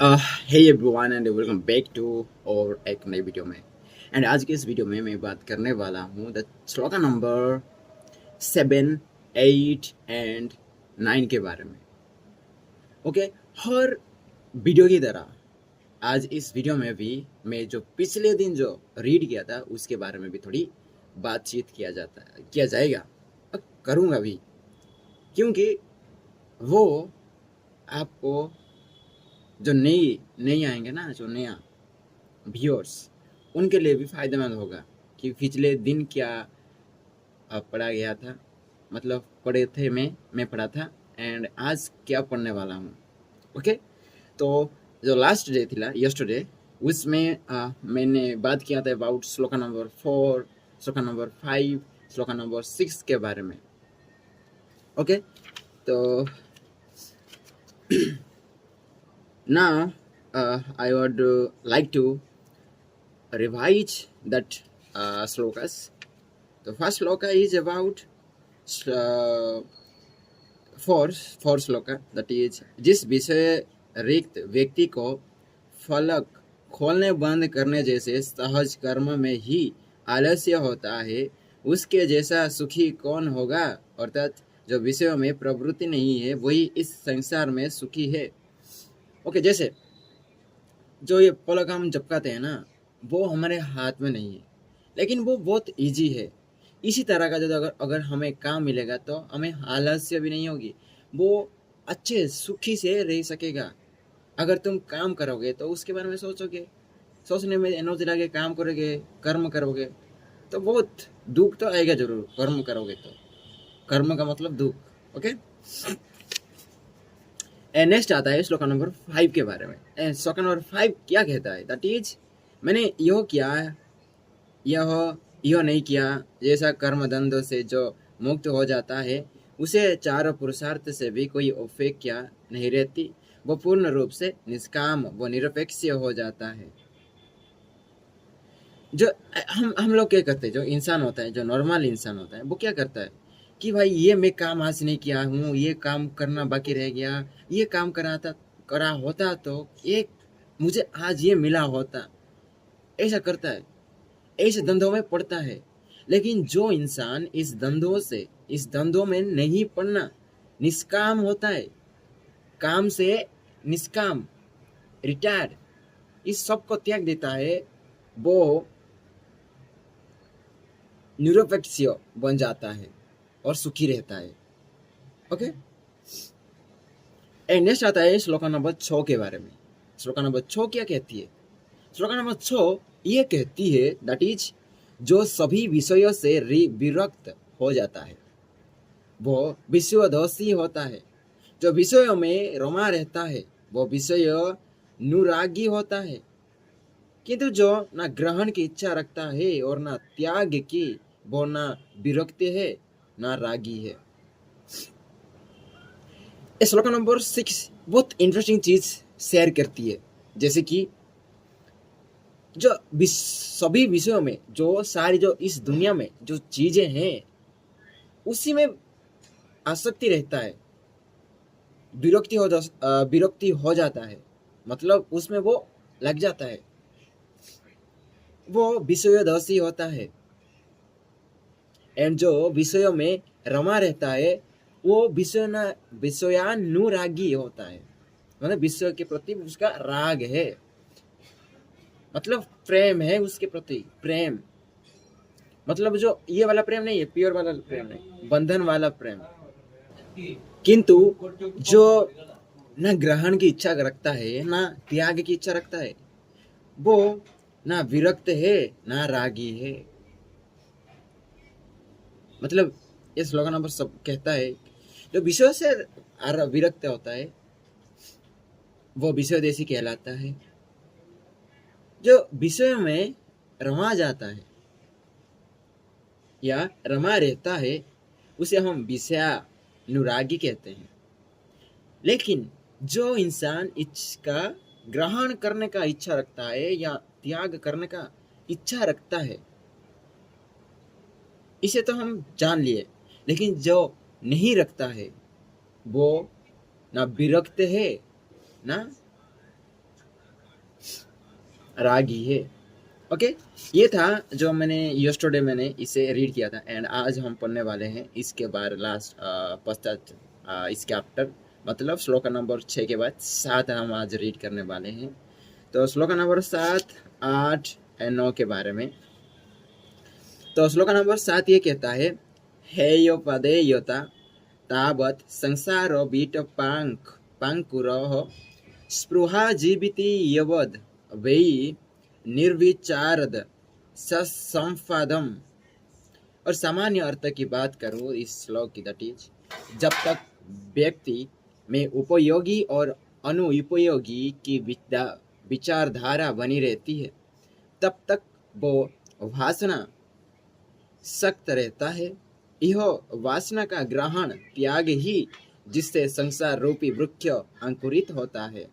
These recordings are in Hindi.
Hey everyone and welcome back to और एक नई वीडियो में। एंड आज के इस वीडियो में मैं बात करने वाला हूँ द श्लोका नंबर 7, 8 एंड 9 के बारे में। ओके, हर वीडियो की तरह आज इस वीडियो में भी मैं जो पिछले दिन जो रीड किया था उसके बारे में भी थोड़ी बातचीत किया जाएगा और करूँगा भी, क्योंकि वो आपको जो नई नई आएंगे ना, जो नया व्यूअर्स, उनके लिए भी फायदेमंद होगा कि पिछले दिन क्या पढ़ा गया था, मतलब पढ़े थे मैं पढ़ा था एंड आज क्या पढ़ने वाला हूँ। ओके, तो जो लास्ट डे थी यस्टरडे, उसमें मैंने बात किया था about shloka number 4, shloka number 5, shloka number 6 के बारे में। ओके, तो now I would like to revise that slokas. The first sloka is about four shloka, that is जिस विषय रिक्त व्यक्ति को फलक खोलने बंद करने जैसे सहज कर्म में ही आलस्य होता है, उसके जैसा सुखी कौन होगा। अर्थात जो विषयों में प्रवृत्ति नहीं है वही इस संसार में सुखी है। ओके, जैसे जो ये पलक हम झपकाते हैं ना, वो हमारे हाथ में नहीं है, लेकिन वो बहुत इजी है। इसी तरह का जो अगर हमें काम मिलेगा तो हमें आलस्य भी नहीं होगी, वो अच्छे सुखी से रह सकेगा। अगर तुम काम करोगे तो उसके बारे में सोचोगे, सोचने में एनर्जी लगे, काम करोगे, कर्म करोगे तो बहुत दुख तो आएगा जरूर। कर्म करोगे तो कर्म का मतलब दुख। ओके, नेक्स्ट आता है श्लोका नंबर 5 के बारे में। श्लोका नंबर 5 क्या कहता है, दैट इज मैंने यह किया, यह नहीं किया जैसा कर्म दंडों से जो मुक्त हो जाता है, उसे चार पुरुषार्थ से भी कोई अपेक्षा नहीं रहती। वो पूर्ण रूप से निष्काम व निरपेक्ष हो जाता है। जो हम लोग क्या करते हैं, जो इंसान होता है, जो नॉर्मल इंसान होता है, वो क्या करता है कि भाई ये मैं काम आज नहीं किया हूँ, ये काम करना बाकी रह गया, ये काम करा होता तो एक मुझे आज ये मिला होता, ऐसा करता है, ऐसे धंधों में पड़ता है। लेकिन जो इंसान इस धंधों में नहीं पड़ना, निष्काम होता है, काम से निष्काम, रिटायर, इस सब को त्याग देता है, वो निरपेक्ष बन जाता है और सुखी रहता है। ओके, नेक्स्ट आता है श्लोका नंबर 6 के बारे में। श्लोका नंबर 6 क्या कहती है? श्लोका नंबर 6 ये कहती है, दैट इज जो सभी विषयों से विरक्त हो जाता है वो विषयोदोषी होता है। जो विषयों में रमा रहता है वो विषय अनुरागी होता है, किंतु जो ना ग्रहण की इच्छा रखता है और ना त्याग की, वो ना विरक्त है ना रागी है। श्लोक नंबर 6 बहुत इंटरेस्टिंग चीज शेयर करती है, जैसे कि जो सभी विषयों में, जो सारी जो इस दुनिया में जो चीजें हैं उसी में आसक्ति रहता है, विरक्ति हो जाता है, मतलब उसमें वो लग जाता है, वो विषयोदोषी होता है। एंड जो विषयों में रमा रहता है वो विषयानुरागी होता है, मतलब विषय के प्रति उसका राग है, मतलब प्रेम है उसके प्रति। प्रेम मतलब जो ये वाला प्रेम नहीं है, प्योर वाला प्रेम नहीं, बंधन वाला प्रेम। किंतु जो ना ग्रहण की इच्छा रखता है ना त्याग की इच्छा रखता है, वो ना विरक्त है ना रागी है। मतलब ये स्लोगन नंबर सब कहता है, जो विषय से विरक्त होता है वो विषयदेशी कहलाता है। जो विषय में रमा जाता है या रमा रहता है उसे हम विषयानुरागी कहते हैं। लेकिन जो इंसान इसका ग्रहण करने का इच्छा रखता है या त्याग करने का इच्छा रखता है, इसे तो हम जान लिए, लेकिन जो नहीं रखता है वो ना विरक्त है ना रागी है। ओके, ये था जो मैंने यस्टरडे मैंने इसे रीड किया था, एंड आज हम पढ़ने वाले हैं इसके बाद लास्ट पश्चात इसके आफ्टर, मतलब श्लोक नंबर 6 के बाद 7 हम आज रीड करने वाले हैं। तो श्लोक नंबर 7, 8 एंड 9 के बारे में। तो श्लोक नंबर 7 ये कहता है, हेयो पदे योता तावत् संसारो बीट पांकुरः स्पृहा जीविति यवद वै निर्विचारद ससंफादम। और सामान्य अर्थ की बात करूँ इस श्लोक की, दैट इज जब तक व्यक्ति में उपयोगी और अनुपयोगी की विचारधारा बनी रहती है, तब तक वो वासना सख्त रहता है। यह वासना का ग्रहण त्याग ही जिससे संसार रूपी वृक्ष अंकुरित होता है।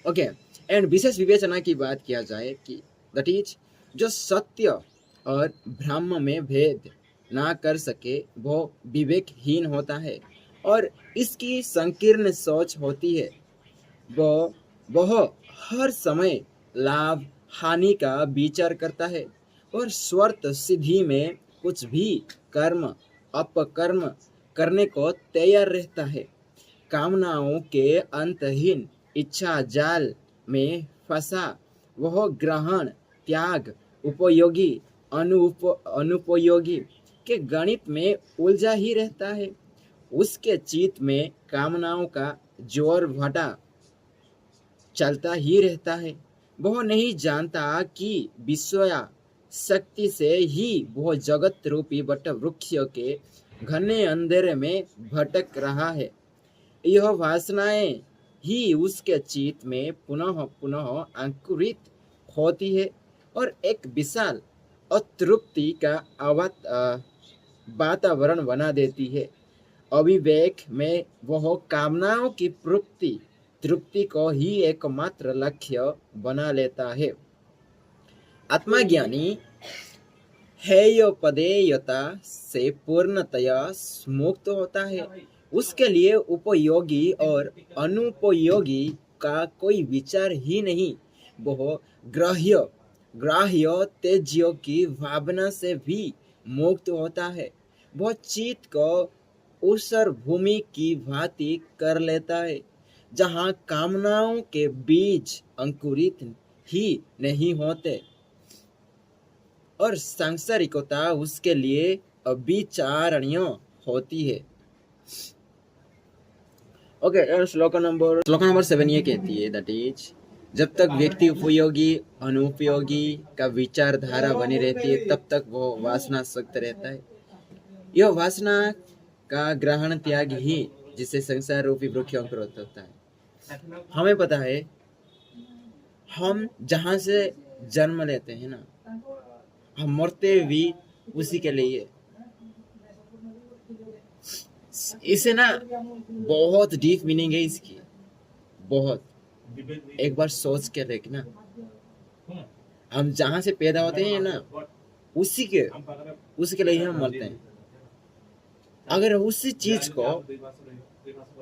ओके, एंड विशेष विवेचना की बात किया जाए कि दैट इज जो सत्य और भ्रम में भेद ना कर सके वो विवेकहीन होता है, और इसकी संकीर्ण सोच होती है। वह हर समय लाभ हानि का विचार करता है और स्वार्थ सिद्धि में कुछ भी कर्म अपकर्म करने को तैयार रहता है। कामनाओं के अंतहीन इच्छा जाल में फंसा वह ग्रहण त्याग उपयोगी अनुपयोगी के गणित में उलझा ही रहता है। उसके चित्त में कामनाओं का जोर भटा चलता ही रहता है। वह नहीं जानता कि विषया शक्ति से ही वह जगत रूपी वट वृक्ष के घने अंधेरे में भटक रहा है। यह वासनाएं ही उसके चित्त में पुनः पुनः अंकुरित होती है और एक विशाल अतृप्ति का वातावरण बना देती है। अविवेक में वह कामनाओं की तृप्ति को ही एकमात्र लक्ष्य बना लेता है। आत्मज्ञानी हेयोपदेयता से पूर्णतया मुक्त होता है। उसके लिए उपयोगी और अनुपयोगी का कोई विचार ही नहीं। वह ग्राह्य तेज्यों की भावना से भी मुक्त होता है। वह चित्त को ऊसर भूमि की भांति कर लेता है, जहाँ कामनाओं के बीज अंकुरित ही नहीं होते और सांसारिकता उसके लिए अविचारणीय होती है। ओके, श्लोक नंबर 7 ये कहती है, दैट इज जब तक व्यक्ति उपयोगी अनुपयोगी का विचारधारा बनी रहती है, तब तक वो वासना सख्त रहता है। यह वासना का ग्रहण त्याग ही जिससे संसार रूपी वृक्ष अंकुरित होता है। हमें पता है हम जहाँ से जन्म लेते हैं ना, हम मरते भी उसी के लिए। इसे ना बहुत डीप मीनिंग है इसकी, बहुत। एक बार सोच के देखना, हम जहाँ से पैदा होते हैं ना, उसी के लिए हम मरते हैं। अगर उसी चीज को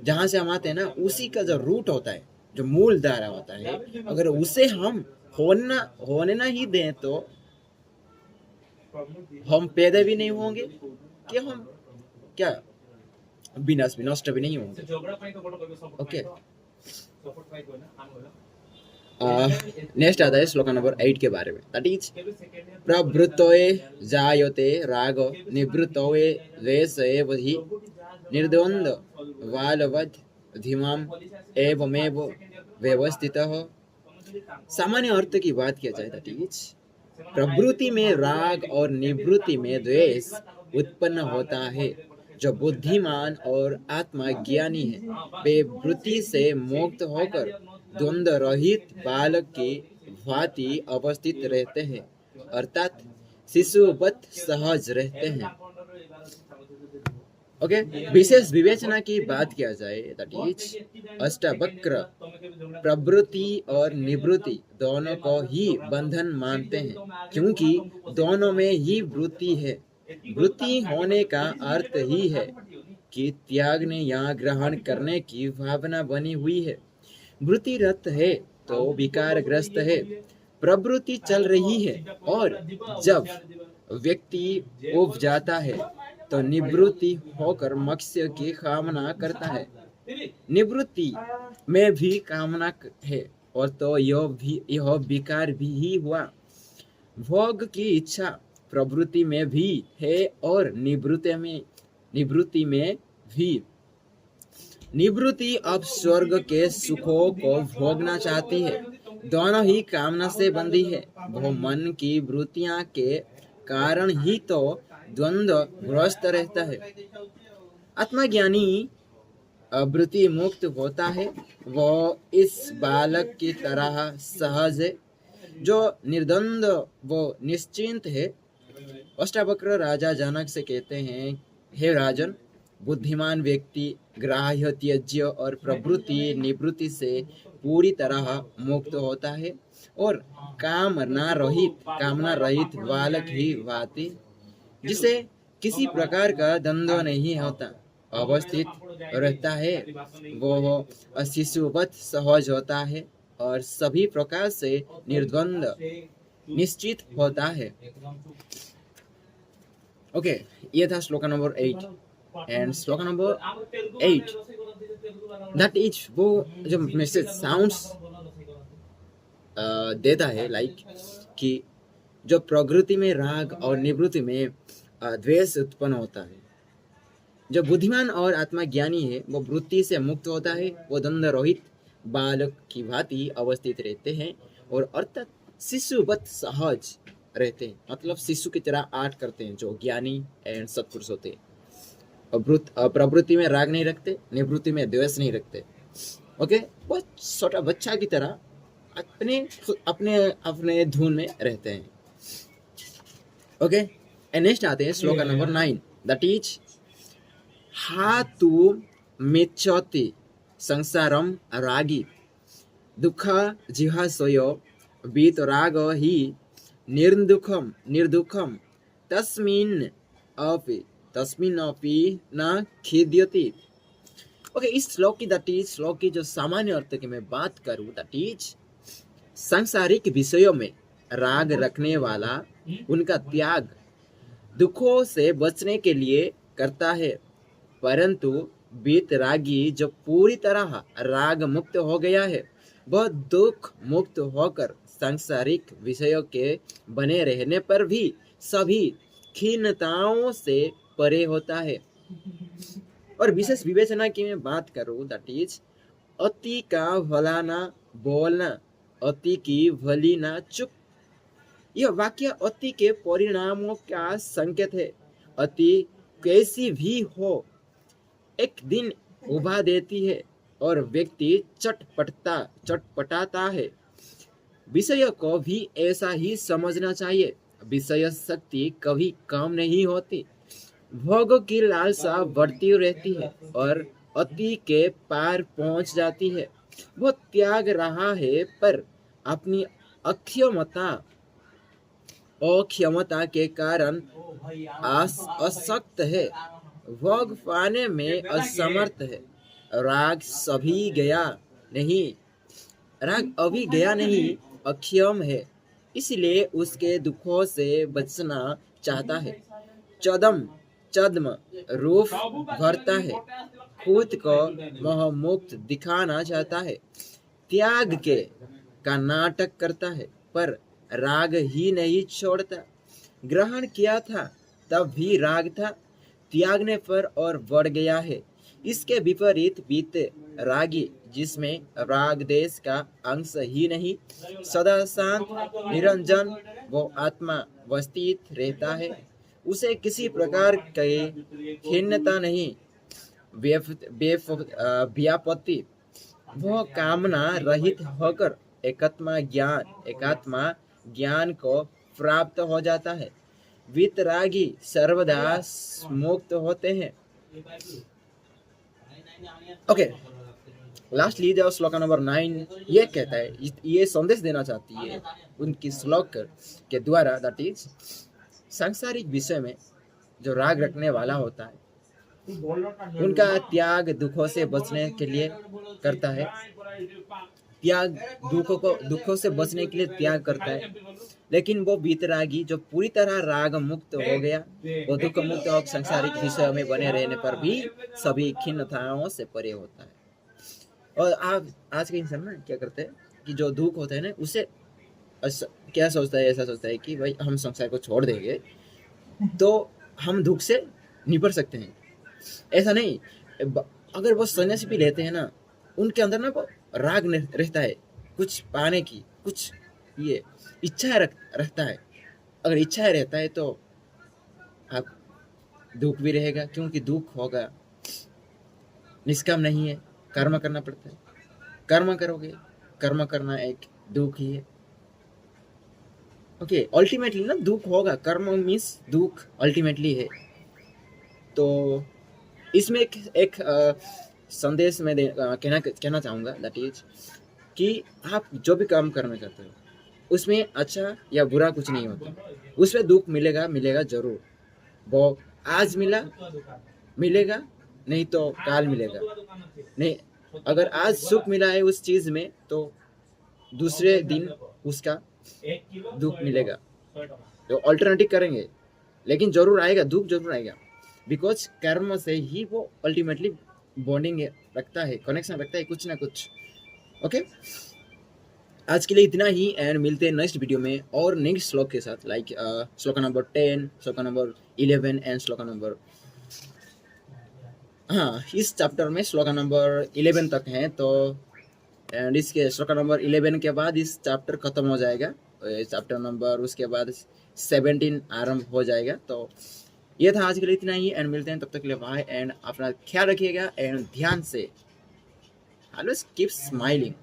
जहाँ से हम आते हैं ना, उसी का जो रूट होता है, जो मूल धारा होता है, अगर उसे हम होने ना ही दें तो हम पैदा भी नहीं होंगे कि हम क्या विनाश भी नष्ट भी नहीं होंगे। ओके, नेक्स्ट आता है श्लोक नंबर 8 के बारे में, दैट इज प्रवृत्तये जायते राग निवृत्तये द्वेष एव हि निर्द्वन्द्व बालवत् धीमाम एवमेव व्यवस्थितः। सामान्य अर्थ की बात किया जाए, दैट इज प्रवृत्ति में राग और निवृत्ति में द्वेष उत्पन्न होता है। जो बुद्धिमान और आत्मज्ञानी है, वे वृत्ति से मुक्त होकर द्वंद्व रहित बालक की भांति अवस्थित रहते हैं, अर्थात शिशुवत सहज रहते हैं। ओके, विशेष विवेचना की बात किया जाए, दैट इज अष्टावक्र प्रवृत्ति और निवृत्ति दोनों को ही बंधन मानते हैं, क्योंकि दोनों में ही वृत्ति है। वृत्ति होने का अर्थ ही है कि त्यागने या ग्रहण करने की भावना बनी हुई है। वृत्ति रत है तो विकारग्रस्त है। प्रवृत्ति चल रही है और जब व्यक्ति उब जाता है तो निवृत्ति होकर मोक्ष की कामना करता है। निवृत्ति में भी कामना है और तो यह विकार भी ही हुआ। भोग की इच्छा प्रवृत्ति में भी है और निवृत्ति में भी। निवृत्ति अब स्वर्ग के सुखों को भोगना चाहती है। दोनों ही कामना से बंधी है। वो मन की वृत्तियां के कारण ही तो द्वंद्व ग्रस्त रहता है। आत्मज्ञानी वृत्ति मुक्त होता है। वो इस बालक की तरह सहज है जो निर्द्वंद वो निश्चिंत है। अष्टावक्र राजा जनक से कहते हैं, हे राजन, बुद्धिमान व्यक्ति ग्राह्य त्यज्य और प्रवृत्ति निवृत्ति से पूरी तरह मुक्त होता है और कामना रहित बालक ही भांति जिसे किसी प्रकार का द्वंद्व नहीं होता अवस्थित रहता है। वो शिशुवत सहज होता है और सभी प्रकार से निर्द्वंद निश्चित होता है। ओके, ये था shloka number 8 and shloka number 8 that is वो जो मैसेज साउंड्स देता है लाइक कि जो प्रकृति में राग और निवृत्ति में द्वेष उत्पन्न होता है। जो बुद्धिमान और आत्मज्ञानी है वो वृत्ति से मुक्त होता है। वो द्वंद्व रहित बालक की भांति अवस्थित रहते हैं और अर्थात शिशुवत सहज रहते हैं। मतलब शिशु की तरह आर्ट करते हैं जो ज्ञानी एंड सत्पुरुष होते हैं। प्रवृत्ति में राग नहीं रखते, निवृत्ति में द्वेष नहीं रखते। ओके, वो छोटा बच्चा की तरह अपने अपने अपने धुन में रहते हैं। ओके, एंड नेक्स्ट आते हैं श्लोका नंबर 9 दैट इज हा तू मिच्छति संसारम रागी दुख जिहासयो वीतराग ही निर्दुखम तस्मिन् अपि न खिद्यति। ओके, इस श्लोक की जो सामान्य अर्थ की मैं बात करूं दैट इज सांसारिक विषयों में राग रखने वाला उनका त्याग दुखों से बचने के लिए करता है, परंतु वीतरागी जो पूरी तरह राग मुक्त हो गया है वह दुख मुक्त होकर सांसारिक विषयों के बने रहने पर भी सभी खीनताओं से परे होता है। और विशेष विवेचना की मैं बात करूं दैट इज अति का भला ना बोलना, अति की भली ना चुप। यह वाक्य अति के परिणामों का संकेत है। अति कैसी भी हो एक दिन उभा देती है और व्यक्ति चटपटाता है। विषय को भी ऐसा ही समझना चाहिए। विषय शक्ति कभी कम नहीं होती। भोग की लालसा बढ़ती रहती है और अति के पार पहुंच जाती है। वो त्याग रहा है पर अपनी अक्षमता के कारण असक्त है। भोग पाने में असमर्थ है। राग अभी गया नहीं, अक्षम है, इसलिए उसके दुखों से बचना चाहता है। चद्म रूप भरता है, खुद को मोह मुक्त दिखाना चाहता है। त्याग का नाटक करता है पर राग ही नहीं छोड़ता। ग्रहण किया था तब भी राग था, त्यागने पर और बढ़ गया है। इसके विपरीत रागी जिसमें राग देश का अंश ही नहीं, सदा शांत निरंजन वो आत्मा अवस्थित रहता है। उसे किसी प्रकार की खिन्नता नहीं, व्यापत्ति। वो कामना रहित होकर एकात्मा ज्ञान को प्राप्त हो जाता है। वितरागी सर्वदा मुक्त होते हैं। ओके, लास्टली जो श्लोक नंबर 9 ये कहता है, ये संदेश देना चाहती है उनकी श्लोक के द्वारा दैट इज सांसारिक विषय में जो राग रखने वाला होता है उनका त्याग दुखों से बचने के लिए करता है। त्याग, दुखों से बचने के लिए त्याग करता है। लेकिन वो वीतरागी जो पूरी तरह राग मुक्त हो गया, वो दुख मुक्त और संसारिक विषयों में बने रहने पर भी सभी खिन्नताओं से परे होता है। और आप आज के इंसान ना क्या करते हैं कि जो दुख होता है ना उसे क्या सोचता है, ऐसा सोचता है कि भाई हम संसार को छोड़ देंगे तो हम दुख से निपट सकते हैं। ऐसा नहीं, अगर वो सन्यासी भी लेते हैं ना, उनके अंदर ना वो राग रहता है, कुछ पाने की, कुछ ये इच्छा रहता है। अगर इच्छा रहता है तो आप दुख भी रहेगा, क्योंकि दुख होगा निष्काम नहीं है, कर्म करना पड़ता है। कर्म करोगे, कर्म करना एक दुख ही है। ओके, अल्टीमेटली ना दुख होगा, कर्म मीन्स दुख अल्टीमेटली है। तो इसमें एक संदेश में कहना चाहूँगा, दैट इज कि आप जो भी काम करना चाहते हो उसमें अच्छा या बुरा कुछ नहीं होता, उसमें दुख मिलेगा, मिलेगा जरूर। वो आज मिलेगा, नहीं तो काल मिलेगा। नहीं, अगर आज सुख मिला है उस चीज में तो दूसरे दिन उसका दुख मिलेगा। तो अल्टरनेटिव करेंगे, लेकिन जरूर आएगा, दुख जरूर आएगा। बिकॉज कर्म से ही वो अल्टीमेटली बॉन्डिंग रखता है, कनेक्शन रखता है कुछ ना कुछ। ओके, आज के लिए इतना ही, एंड मिलते हैं नेक्स्ट वीडियो में और नेक्स्ट श्लोक के साथ, लाइक श्लोक नंबर 10, श्लोक नंबर 11 एंड श्लोक नंबर, हाँ इस चैप्टर में श्लोक नंबर 11 तक है। तो एंड इसके श्लोक नंबर 11 के बाद इस चैप्टर खत्म हो जाएगा, चैप्टर नंबर उसके बाद 17 आरंभ हो जाएगा। तो ये था आज के लिए इतना ही, एंड मिलते हैं तब तक के लिए बाय, एंड अपना ख्याल रखिएगा एंड ध्यान से ऑलवेज कीप स्माइलिंग।